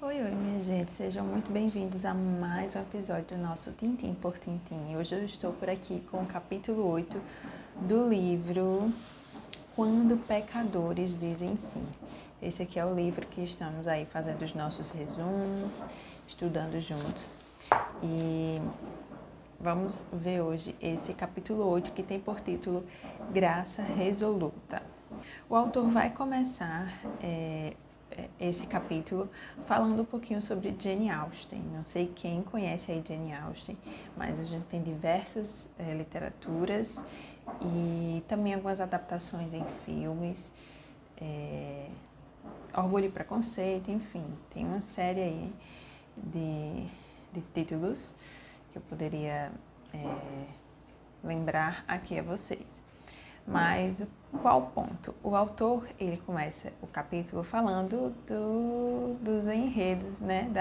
Oi, minha gente, sejam muito bem-vindos a mais um episódio do nosso Tintim por Tintim. Hoje eu estou por aqui com o capítulo 8 do livro Quando Pecadores Dizem Sim. Esse aqui é o livro que estamos aí fazendo os nossos resumos, estudando juntos. E vamos ver hoje esse capítulo 8 que tem por título Graça Resoluta. O autor vai começar esse capítulo falando um pouquinho sobre Jane Austen. Não sei quem conhece aí Jane Austen, mas a gente tem diversas literaturas e também algumas adaptações em filmes, Orgulho e Preconceito, enfim, tem uma série aí de títulos que eu poderia lembrar aqui a vocês. Mas qual o ponto? O autor, ele começa o capítulo falando dos enredos, né,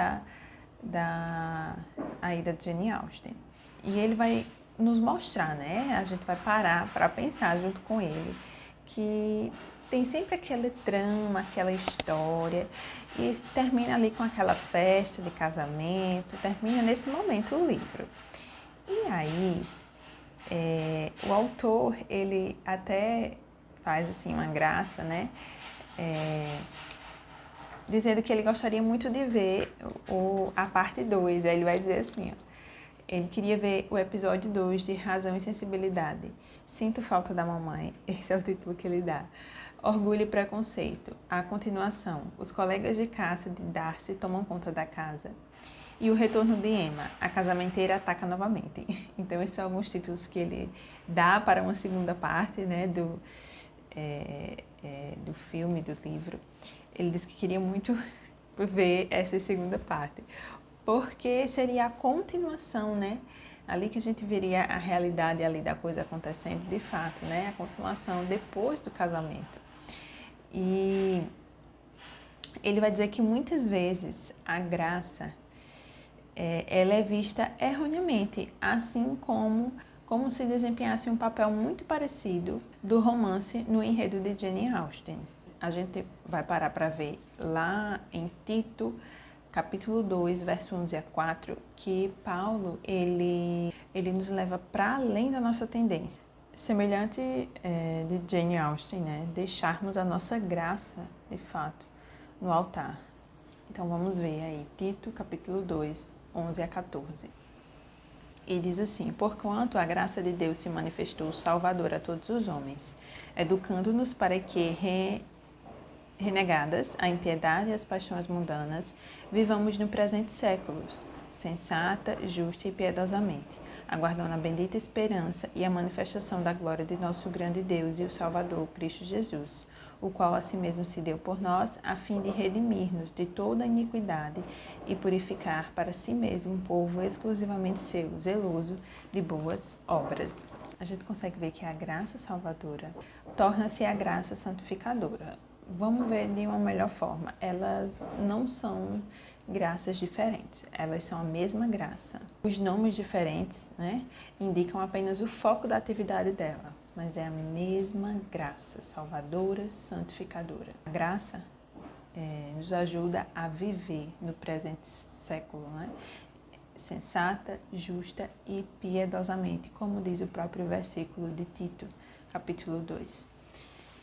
aí da Jane Austen. E ele vai nos mostrar, né, a gente vai parar para pensar junto com ele, que tem sempre aquele trama, aquela história, e termina ali com aquela festa de casamento, termina nesse momento o livro. E aí, o autor, ele até faz assim uma graça, né? Dizendo que ele gostaria muito de ver a parte 2. Aí ele vai dizer assim, ó, ele queria ver o episódio 2 de Razão e Sensibilidade. Sinto falta da mamãe. Esse é o título que ele dá. Orgulho e Preconceito. A continuação. Os colegas de caça de Darcy tomam conta da casa. E o retorno de Emma, a casamenteira ataca novamente. Então, esses são alguns títulos que ele dá para uma segunda parte, né, do filme, do livro. Ele disse que queria muito ver essa segunda parte, porque seria a continuação, né? Ali que a gente veria a realidade ali da coisa acontecendo de fato, né? A continuação depois do casamento. E ele vai dizer que muitas vezes a graça ela é vista erroneamente, assim como se desempenhasse um papel muito parecido do romance no enredo de Jane Austen. A gente vai parar para ver lá em Tito, capítulo 2, verso 11 a 4, que Paulo ele nos leva para além da nossa tendência. Semelhante de Jane Austen, né? Deixarmos a nossa graça, de fato, no altar. Então vamos ver aí, Tito, capítulo 2, 11 a 14. E diz assim: Porquanto a graça de Deus se manifestou salvadora a todos os homens, educando-nos para que, renegadas a impiedade e as paixões mundanas, vivamos no presente século, sensata, justa e piedosamente, aguardando a bendita esperança e a manifestação da glória de nosso grande Deus e o Salvador, Cristo Jesus, o qual a si mesmo se deu por nós, a fim de redimir-nos de toda a iniquidade e purificar para si mesmo um povo exclusivamente seu, zeloso de boas obras. A gente consegue ver que a graça salvadora torna-se a graça santificadora. Vamos ver de uma melhor forma. Elas não são graças diferentes, elas são a mesma graça. Os nomes diferentes, né, indicam apenas o foco da atividade dela, mas é a mesma graça, salvadora, santificadora. A graça nos ajuda a viver no presente século, né, sensata, justa e piedosamente, como diz o próprio versículo de Tito, capítulo 2.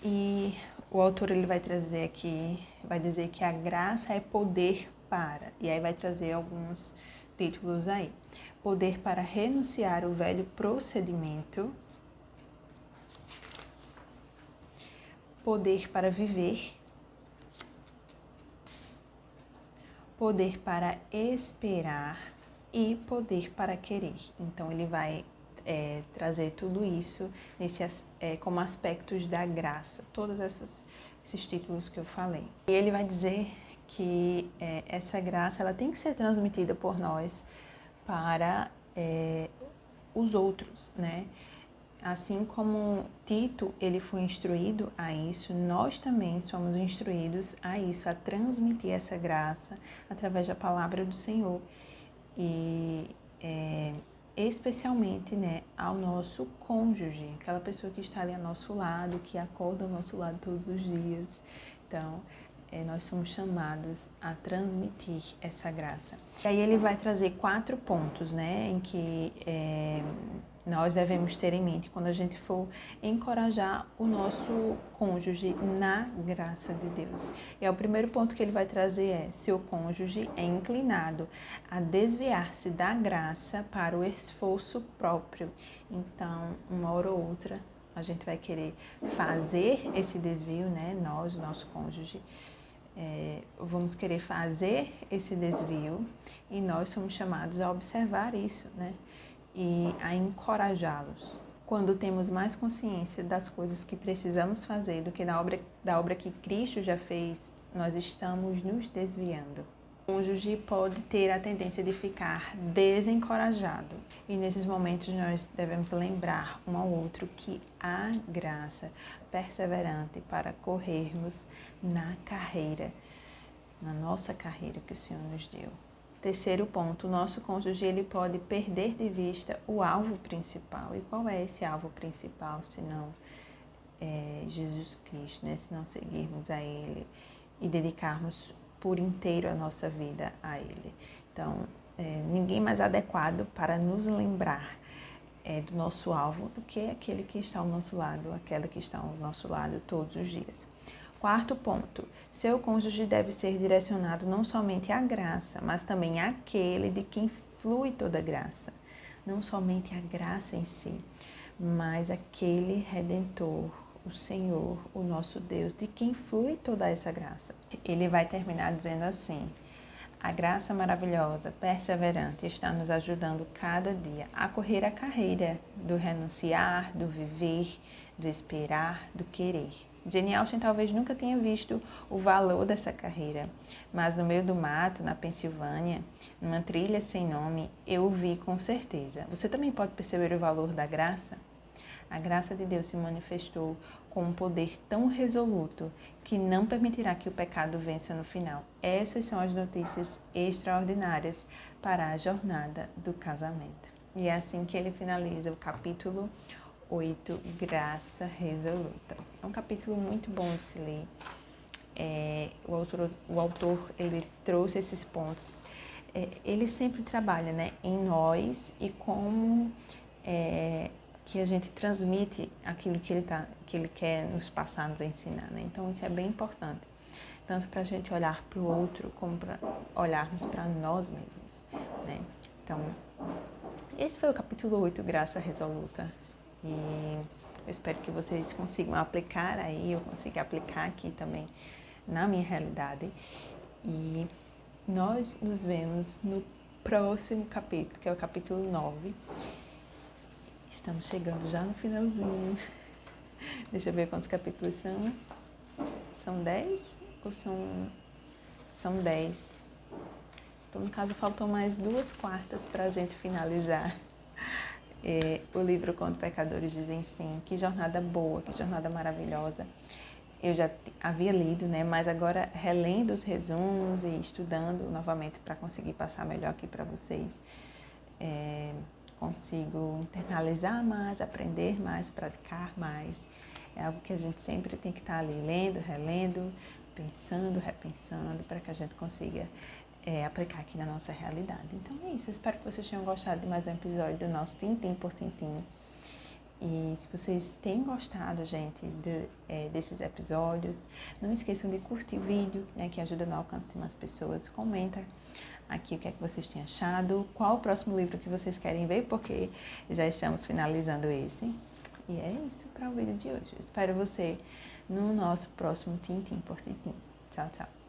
E o autor ele vai trazer aqui, vai dizer que a graça é poder para, e aí vai trazer alguns títulos aí. Poder para renunciar o velho procedimento, poder para viver, poder para esperar e poder para querer. Então ele vai trazer tudo isso como aspectos da graça, todos esses títulos que eu falei. E ele vai dizer que essa graça ela tem que ser transmitida por nós para os outros, né? Assim como Tito ele foi instruído a isso, nós também somos instruídos a isso, a transmitir essa graça através da palavra do Senhor. E especialmente, né, ao nosso cônjuge, aquela pessoa que está ali ao nosso lado, que acorda ao nosso lado todos os dias. Então, nós somos chamados a transmitir essa graça. E aí ele vai trazer 4 pontos, né, em que nós devemos ter em mente quando a gente for encorajar o nosso cônjuge na graça de Deus. E o primeiro ponto que ele vai trazer é: seu cônjuge é inclinado a desviar-se da graça para o esforço próprio. Então, uma hora ou outra, a gente vai querer fazer esse desvio, né? Nós, o nosso cônjuge, vamos querer fazer esse desvio e nós somos chamados a observar isso, né? E a encorajá-los. Quando temos mais consciência das coisas que precisamos fazer do que da obra que Cristo já fez, nós estamos nos desviando. O cônjuge pode ter a tendência de ficar desencorajado. E nesses momentos nós devemos lembrar um ao outro que há graça perseverante para corrermos na carreira, na nossa carreira que o Senhor nos deu. Terceiro ponto, o nosso cônjuge ele pode perder de vista o alvo principal. E qual é esse alvo principal, se não Jesus Cristo, né? Se não seguirmos a Ele e dedicarmos por inteiro a nossa vida a Ele. Então, ninguém mais adequado para nos lembrar do nosso alvo do que aquele que está ao nosso lado, aquela que está ao nosso lado todos os dias. Quarto ponto, seu cônjuge deve ser direcionado não somente à graça, mas também àquele de quem flui toda a graça. Não somente a graça em si, mas aquele Redentor, o Senhor, o nosso Deus, de quem flui toda essa graça. Ele vai terminar dizendo assim: a graça maravilhosa, perseverante, está nos ajudando cada dia a correr a carreira do renunciar, do viver, do esperar, do querer. Jane Austen talvez nunca tenha visto o valor dessa carreira, mas no meio do mato, na Pensilvânia, numa trilha sem nome, eu o vi com certeza. Você também pode perceber o valor da graça? A graça de Deus se manifestou com um poder tão resoluto que não permitirá que o pecado vença no final. Essas são as notícias extraordinárias para a jornada do casamento. E é assim que ele finaliza o capítulo 8, Graça Resoluta. É um capítulo muito bom de se ler. O autor ele trouxe esses pontos. Ele sempre trabalha, né, em nós e como que a gente transmite aquilo que ele quer nos passar, nos ensinar, né? Então isso é bem importante, tanto para a gente olhar para o outro como para olharmos para nós mesmos, né? Então esse foi o capítulo 8, Graça Resoluta, e eu espero que vocês consigam aplicar aí, eu consiga aplicar aqui também na minha realidade, e nós nos vemos no próximo capítulo, que é o capítulo 9. Estamos chegando já no finalzinho. Deixa eu ver quantos capítulos são. São 10 ou são 10? Então, no caso, faltam mais 2/4 para a gente finalizar o livro Quando Pecadores Dizem Sim. Que jornada boa, que jornada maravilhosa. Eu já havia lido, né? Mas agora relendo os resumos e estudando novamente para conseguir passar melhor aqui para vocês. Consigo internalizar mais, aprender mais, praticar mais. É algo que a gente sempre tem que estar ali lendo, relendo, pensando, repensando, para que a gente consiga aplicar aqui na nossa realidade. Então é isso, eu espero que vocês tenham gostado de mais um episódio do nosso Tintim por Tintim. E se vocês têm gostado, gente, desses episódios, não esqueçam de curtir o vídeo, né, que ajuda no alcance de mais pessoas. Comenta aqui o que é que vocês têm achado, qual o próximo livro que vocês querem ver, porque já estamos finalizando esse. E é isso para o vídeo de hoje. Eu espero você no nosso próximo Tintim por Tintim. Tchau, tchau.